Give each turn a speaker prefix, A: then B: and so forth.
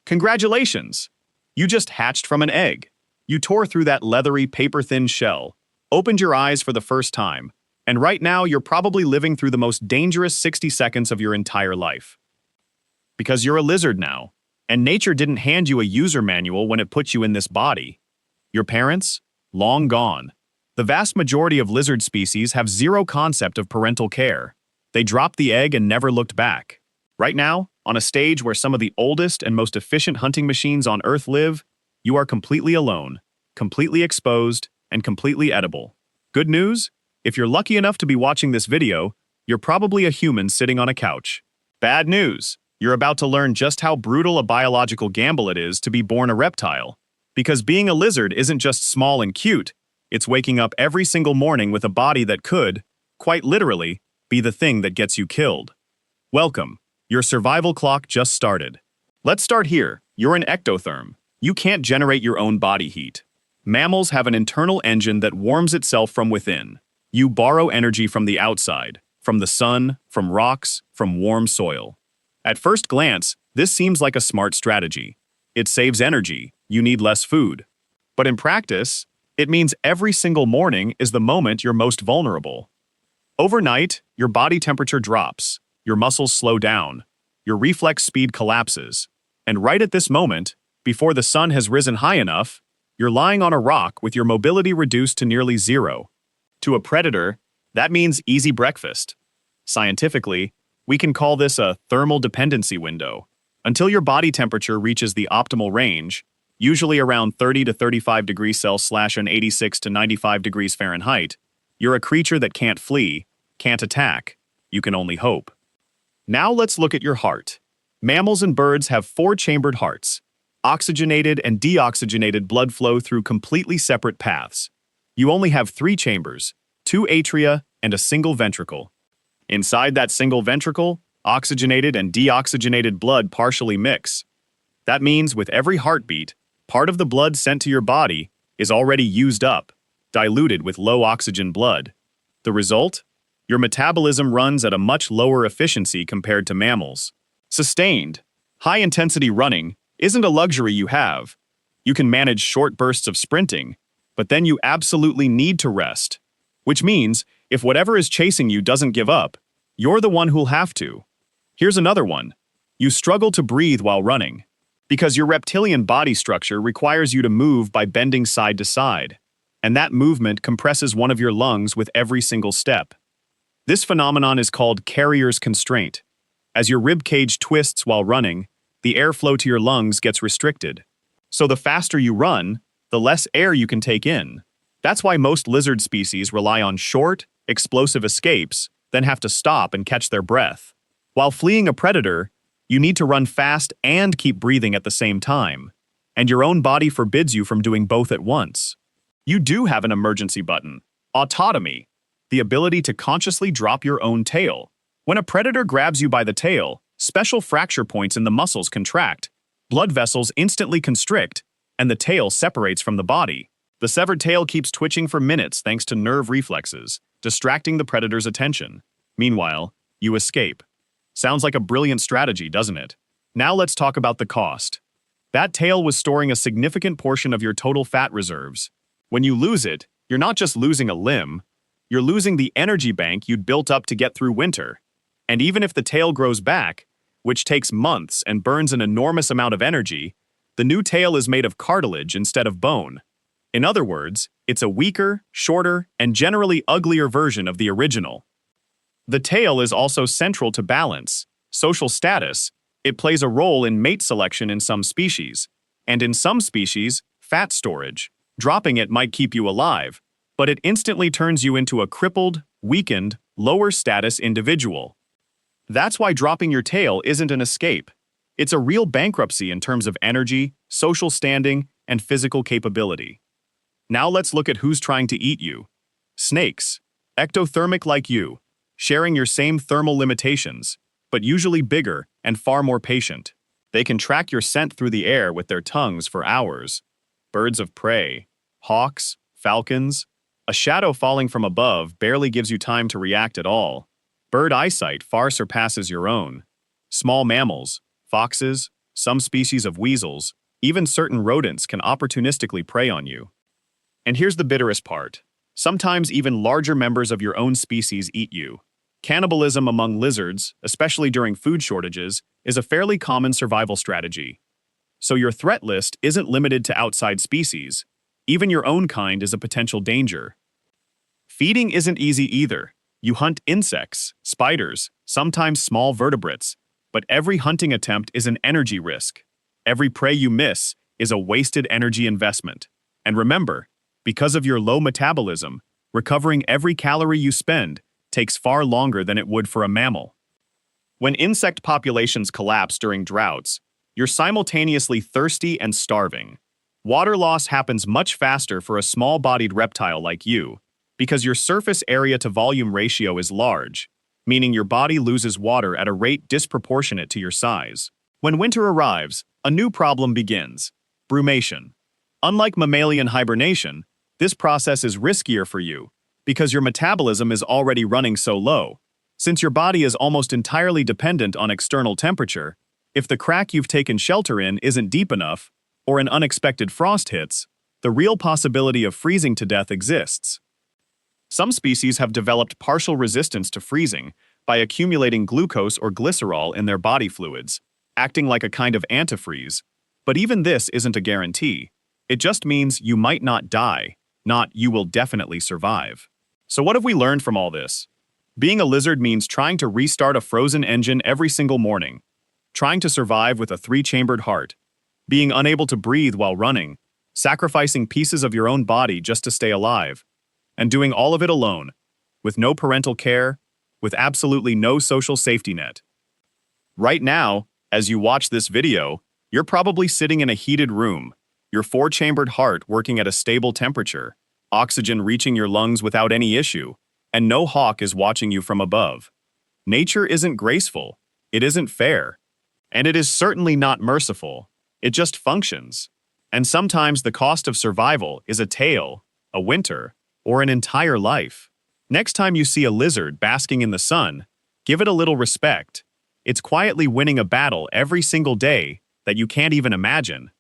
A: Congratulations! You just hatched from an egg. You tore through that leathery, paper-thin shell, opened your eyes for the first time, and right now you're probably living through the most dangerous 60 seconds of your entire life. Because you're a lizard now, and nature didn't hand you a user manual when it put you in this body. Your parents? Long gone. The vast majority of lizard species have zero concept of parental care. They dropped the egg and never looked back. Right now, on a stage where some of the oldest and most efficient hunting machines on Earth live, you are completely alone, completely exposed, and completely edible. Good news? If you're lucky enough to be watching this video, you're probably a human sitting on a couch. Bad news. You're about to learn just how brutal a biological gamble it is to be born a reptile. Because being a lizard isn't just small and cute, it's waking up every single morning with a body that could, quite literally, be the thing that gets you killed. Welcome. Your survival clock just started. Let's start here. You're an ectotherm. You can't generate your own body heat. Mammals have an internal engine that warms itself from within. You borrow energy from the outside, from the sun, from rocks, from warm soil. At first glance, this seems like a smart strategy. It saves energy, you need less food. But in practice, it means every single morning is the moment you're most vulnerable. Overnight, your body temperature drops, your muscles slow down, your reflex speed collapses, and right at this moment, before the sun has risen high enough, you're lying on a rock with your mobility reduced to nearly zero. To a predator, that means easy breakfast. Scientifically, we can call this a thermal dependency window. Until your body temperature reaches the optimal range, usually around 30 to 35 degrees Celsius and 86 to 95 degrees Fahrenheit, you're a creature that can't flee, can't attack. You can only hope. Now let's look at your heart. Mammals and birds have four-chambered hearts. Oxygenated and deoxygenated blood flow through completely separate paths. You only have three chambers, two atria, and a single ventricle. Inside that single ventricle, oxygenated and deoxygenated blood partially mix. That means with every heartbeat, part of the blood sent to your body is already used up, diluted with low oxygen blood. The result? Your metabolism runs at a much lower efficiency compared to mammals. Sustained, high-intensity running isn't a luxury you have. You can manage short bursts of sprinting, but then you absolutely need to rest. Which means, if whatever is chasing you doesn't give up, you're the one who'll have to. Here's another one. You struggle to breathe while running, because your reptilian body structure requires you to move by bending side to side, and that movement compresses one of your lungs with every single step. This phenomenon is called carrier's constraint. As your rib cage twists while running, the airflow to your lungs gets restricted. So the faster you run, the less air you can take in. That's why most lizard species rely on short, explosive escapes, then have to stop and catch their breath. While fleeing a predator, you need to run fast and keep breathing at the same time, and your own body forbids you from doing both at once. You do have an emergency button, autotomy, the ability to consciously drop your own tail. When a predator grabs you by the tail, special fracture points in the muscles contract, blood vessels instantly constrict, and the tail separates from the body. The severed tail keeps twitching for minutes thanks to nerve reflexes, distracting the predator's attention. Meanwhile, you escape. Sounds like a brilliant strategy, doesn't it? Now let's talk about the cost. That tail was storing a significant portion of your total fat reserves. When you lose it, you're not just losing a limb, you're losing the energy bank you'd built up to get through winter. And even if the tail grows back, which takes months and burns an enormous amount of energy, the new tail is made of cartilage instead of bone. In other words, it's a weaker, shorter, and generally uglier version of the original. The tail is also central to balance, social status. It plays a role in mate selection in some species, and in some species, fat storage. Dropping it might keep you alive, but it instantly turns you into a crippled, weakened, lower status individual. That's why dropping your tail isn't an escape. It's a real bankruptcy in terms of energy, social standing, and physical capability. Now let's look at who's trying to eat you. Snakes, ectothermic like you, sharing your same thermal limitations, but usually bigger and far more patient. They can track your scent through the air with their tongues for hours. Birds of prey, hawks, falcons. A shadow falling from above barely gives you time to react at all. Bird eyesight far surpasses your own. Small mammals, foxes, some species of weasels, even certain rodents can opportunistically prey on you. And here's the bitterest part. Sometimes even larger members of your own species eat you. Cannibalism among lizards, especially during food shortages, is a fairly common survival strategy. So your threat list isn't limited to outside species. Even your own kind is a potential danger. Feeding isn't easy either. You hunt insects, spiders, sometimes small vertebrates, but every hunting attempt is an energy risk. Every prey you miss is a wasted energy investment. And remember, because of your low metabolism, recovering every calorie you spend takes far longer than it would for a mammal. When insect populations collapse during droughts, you're simultaneously thirsty and starving. Water loss happens much faster for a small-bodied reptile like you, because your surface area-to-volume ratio is large, meaning your body loses water at a rate disproportionate to your size. When winter arrives, a new problem begins: brumation. Unlike mammalian hibernation, this process is riskier for you, because your metabolism is already running so low. Since your body is almost entirely dependent on external temperature, if the crack you've taken shelter in isn't deep enough, or an unexpected frost hits, the real possibility of freezing to death exists. Some species have developed partial resistance to freezing by accumulating glucose or glycerol in their body fluids, acting like a kind of antifreeze. But even this isn't a guarantee. It just means you might not die, not you will definitely survive. So what have we learned from all this? Being a lizard means trying to restart a frozen engine every single morning, trying to survive with a 3-chambered heart, being unable to breathe while running, sacrificing pieces of your own body just to stay alive, and doing all of it alone, with no parental care, with absolutely no social safety net. Right now, as you watch this video, you're probably sitting in a heated room, your 4-chambered heart working at a stable temperature, oxygen reaching your lungs without any issue, and no hawk is watching you from above. Nature isn't graceful, it isn't fair, and it is certainly not merciful. It just functions. And sometimes the cost of survival is a tail, a winter, or an entire life. Next time you see a lizard basking in the sun, give it a little respect. It's quietly winning a battle every single day that you can't even imagine.